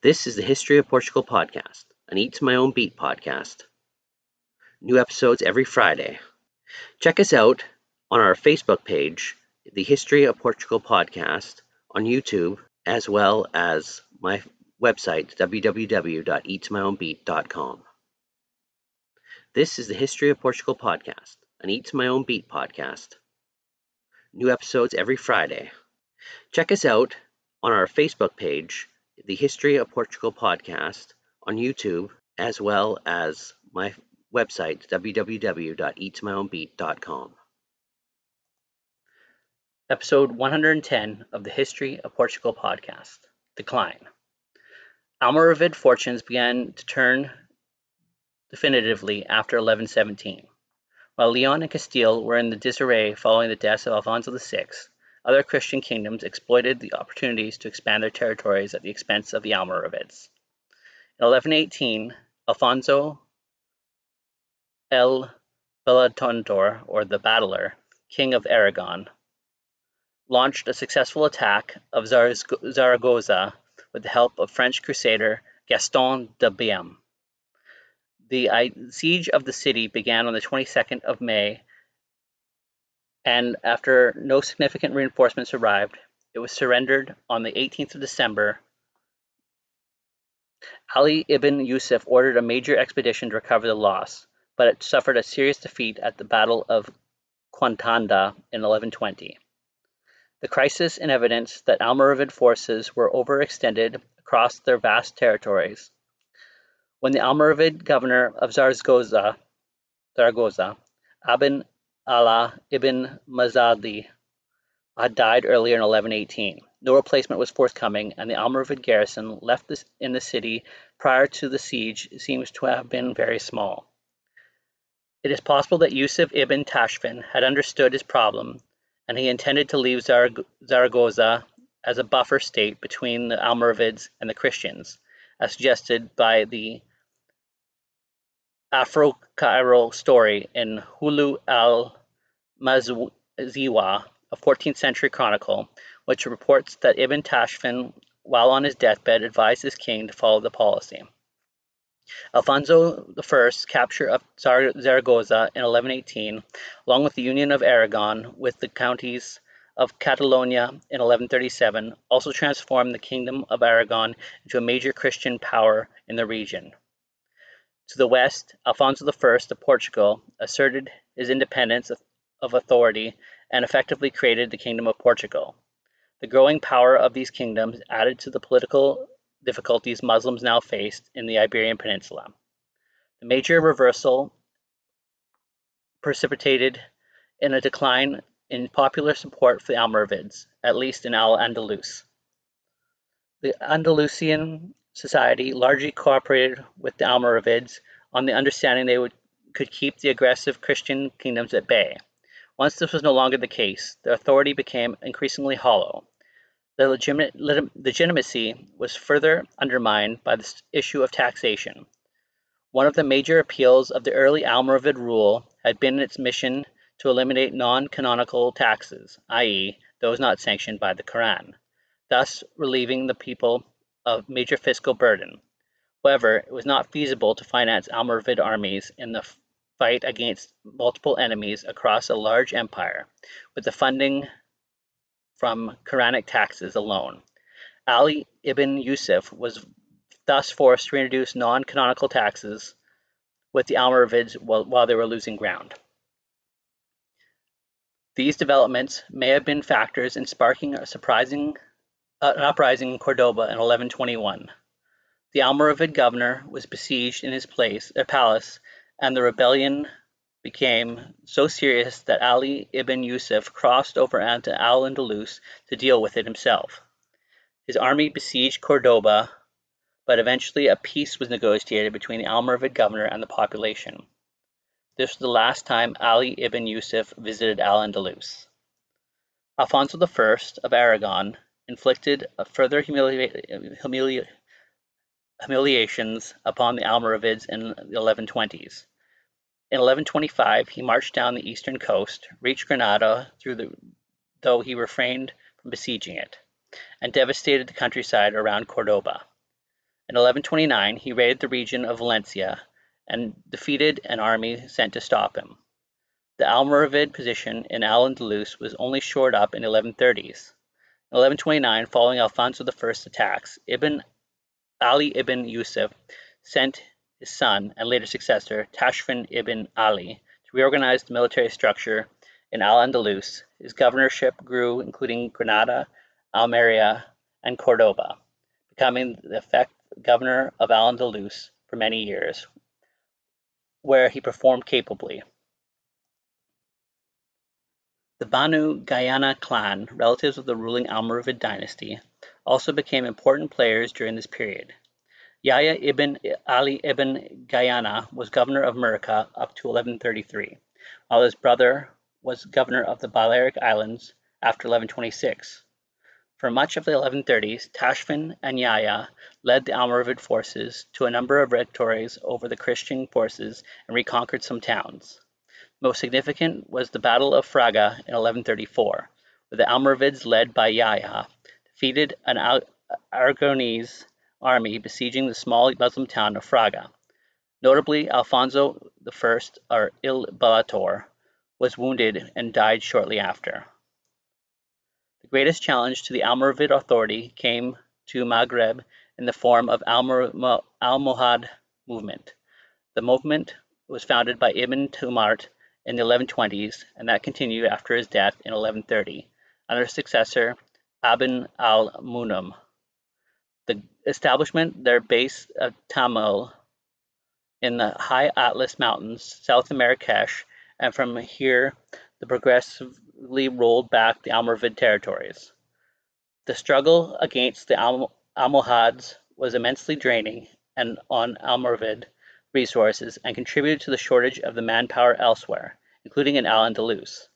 This is the History of Portugal podcast, an Eat to My Own Beat podcast. New episodes every Friday. Check us out on our Facebook page, the History of Portugal podcast, on YouTube, as well as my website, www.eattomyownbeat.com. This is the History of Portugal podcast, an Eat to My Own Beat podcast. New episodes every Friday. Check us out on our Facebook page, the History of Portugal podcast, on YouTube, as well as my website, www.eattomyownbeat.com. Episode 110 of the History of Portugal podcast, Decline. Almoravid fortunes began to turn definitively after 1117. While Leon and Castile were in the disarray following the deaths of Alfonso VI, other Christian kingdoms exploited the opportunities to expand their territories at the expense of the Almoravids. In 1118, Alfonso el Belatontor, or the Battler, king of Aragon, launched a successful attack of Zaragoza with the help of French crusader Gaston de Biam. The siege of the city began on the 22nd of May, and after no significant reinforcements arrived, it was surrendered on the 18th of December. Ali ibn Yusuf ordered a major expedition to recover the loss, but it suffered a serious defeat at the Battle of Quantanda in 1120. The crisis in evidence that Almoravid forces were overextended across their vast territories. When the Almoravid governor of Zaragoza, Aben Allah ibn Mazadi, had died earlier in 1118. No replacement was forthcoming, and the Almoravid garrison left in the city prior to the siege seems to have been very small. It is possible that Yusuf ibn Tashfin had understood his problem, and he intended to leave Zaragoza as a buffer state between the Almoravids and the Christians, as suggested by the Afro-Cairo story in Hulu al-Maziwa, a 14th century chronicle, which reports that Ibn Tashfin, while on his deathbed, advised his king to follow the policy. Alfonso I's capture of Zaragoza in 1118, along with the Union of Aragon with the counties of Catalonia in 1137, also transformed the Kingdom of Aragon into a major Christian power in the region. To the west, Alfonso I of Portugal asserted his independence of authority and effectively created the Kingdom of Portugal. The growing power of these kingdoms added to the political difficulties Muslims now faced in the Iberian Peninsula. The major reversal precipitated in a decline in popular support for the Almoravids, at least in Al-Andalus. The Andalusian society largely cooperated with the Almoravids on the understanding they could keep the aggressive Christian kingdoms at bay. Once this was no longer the case, their authority became increasingly hollow. Their legitimacy was further undermined by the issue of taxation. One of the major appeals of the early Almoravid rule had been its mission to eliminate non-canonical taxes, i.e., those not sanctioned by the Quran, thus relieving the people of major fiscal burden. However, it was not feasible to finance Almoravid armies in the fight against multiple enemies across a large empire, with the funding from Quranic taxes alone. Ali ibn Yusuf was thus forced to introduce non-canonical taxes with the Almoravids while they were losing ground. These developments may have been factors in sparking an uprising in Cordoba in 1121. The Almoravid governor was besieged in his palace, and the rebellion became so serious that Ali ibn Yusuf crossed over into Al-Andalus to deal with it himself. His army besieged Cordoba, but eventually a peace was negotiated between the Almoravid governor and the population. This was the last time Ali ibn Yusuf visited Al-Andalus. Alfonso I of Aragon inflicted further humiliations upon the Almoravids in the 1120s. In 1125, he marched down the eastern coast, reached Granada though he refrained from besieging it, and devastated the countryside around Cordoba. In 1129, he raided the region of Valencia and defeated an army sent to stop him. The Almoravid position in Al-Andalus was only shored up in the 1130s. In 1129, following Alfonso I's attacks, Ali ibn Yusuf sent his son and later successor, Tashfin ibn Ali, to reorganize the military structure in Al-Andalus. His governorship grew, including Granada, Almeria, and Cordoba, becoming the effective governor of Al-Andalus for many years, where he performed capably. The Banu Gayana clan, relatives of the ruling Almoravid dynasty, also became important players during this period. Yahya ibn Ali ibn Gayana was governor of Murcia up to 1133, while his brother was governor of the Balearic Islands after 1126. For much of the 1130s, Tashfin and Yahya led the Almoravid forces to a number of victories over the Christian forces and reconquered some towns. Most significant was the Battle of Fraga in 1134, where the Almoravids, led by Yahya, defeated an Aragonese army besieging the small Muslim town of Fraga. Notably, Alfonso I, or Il Balator, was wounded and died shortly after. The greatest challenge to the Almoravid authority came to Maghreb in the form of Almohad movement. The movement was founded by Ibn Tumart in the 1120s, and that continued after his death in 1130, under his successor Ibn al-Munam. The establishment their base of Tamil in the high Atlas Mountains south of Marrakesh, and from here the progressively rolled back the Almoravid territories. The struggle against the Almohads was immensely draining and on Almoravid resources and contributed to the shortage of the manpower elsewhere, including in Al-Andalus.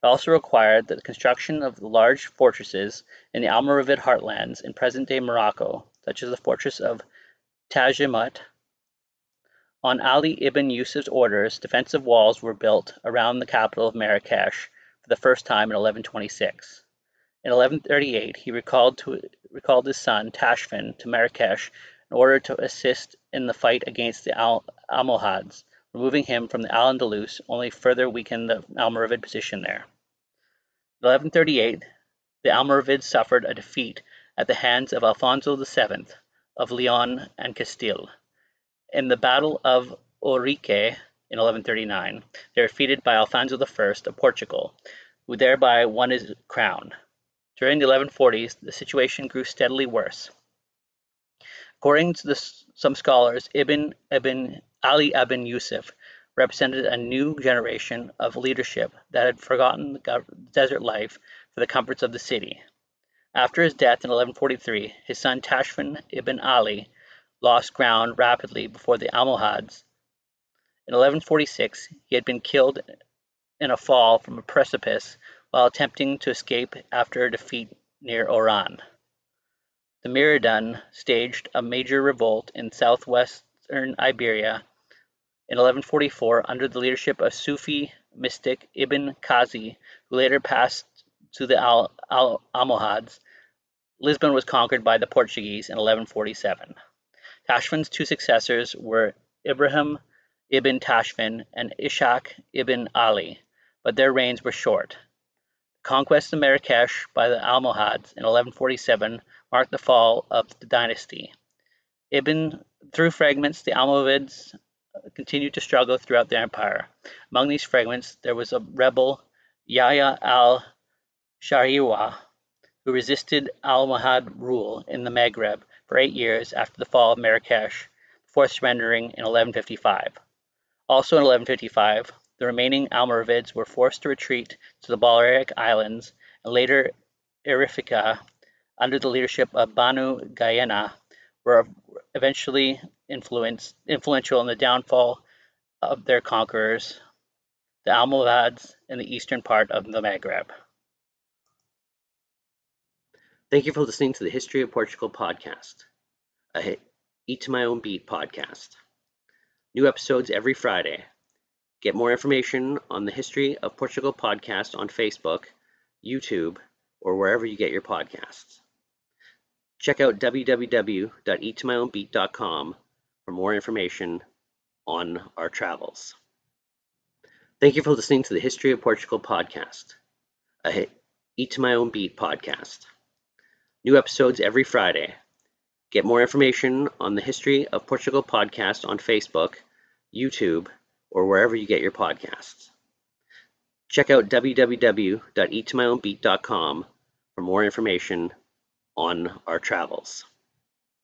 It also required the construction of large fortresses in the Almoravid heartlands in present-day Morocco, such as the fortress of Tajimut. On Ali ibn Yusuf's orders, defensive walls were built around the capital of Marrakesh for the first time in 1126. In 1138, he recalled his son Tashfin to Marrakesh in order to assist in the fight against the Almohads. Removing him from the Al-Andalus only further weakened the Almoravid position there. In 1138, the Almoravids suffered a defeat at the hands of Alfonso VII of Leon and Castile. In the Battle of Ourique in 1139, they were defeated by Alfonso I of Portugal, who thereby won his crown. During the 1140s, the situation grew steadily worse. According to some scholars, Ali ibn Yusuf represented a new generation of leadership that had forgotten the desert life for the comforts of the city. After his death in 1143, his son Tashfin ibn Ali lost ground rapidly before the Almohads. In 1146, he had been killed in a fall from a precipice while attempting to escape after a defeat near Oran. The Miridan staged a major revolt in southwestern Iberia in 1144 under the leadership of Sufi mystic Ibn Qazi, who later passed to the Almohads. Lisbon was conquered by the Portuguese in 1147. Tashfin's two successors were Ibrahim ibn Tashfin and Ishaq ibn Ali, but their reigns were short. The conquest of Marrakesh by the Almohads in 1147 marked the fall of the dynasty. Through fragments, the Almoravids continued to struggle throughout the empire. Among these fragments, there was a rebel, Yahya al-Shariwa, who resisted Almohad rule in the Maghreb for 8 years after the fall of Marrakesh, before surrendering in 1155. Also in 1155, the remaining Almoravids were forced to retreat to the Balearic Islands, and later Erifica, under the leadership of Banu Gayana, were eventually influential in the downfall of their conquerors, the Almoravids, in the eastern part of the Maghreb. Thank you for listening to the History of Portugal podcast, a Eat to My Own Beat podcast. New episodes every Friday. Get more information on the History of Portugal podcast on Facebook, YouTube, or wherever you get your podcasts. Check out www.eattomyownbeat.com for more information on our travels. Thank you for listening to the History of Portugal podcast. A each to my own beat podcast. New episodes every Friday. Get more information on the history of Portugal podcast on Facebook, YouTube, or wherever you get your podcasts. Check out www.eattomyownbeat.com for more information Thank you for listening to the History of Portugal podcast. A Eat to My Own Beat podcast. New episodes every Friday. Get more information on the History of Portugal podcast on Facebook, YouTube, or wherever you get your podcasts. Check out www.eattomyownbeat.com for more information on our travels.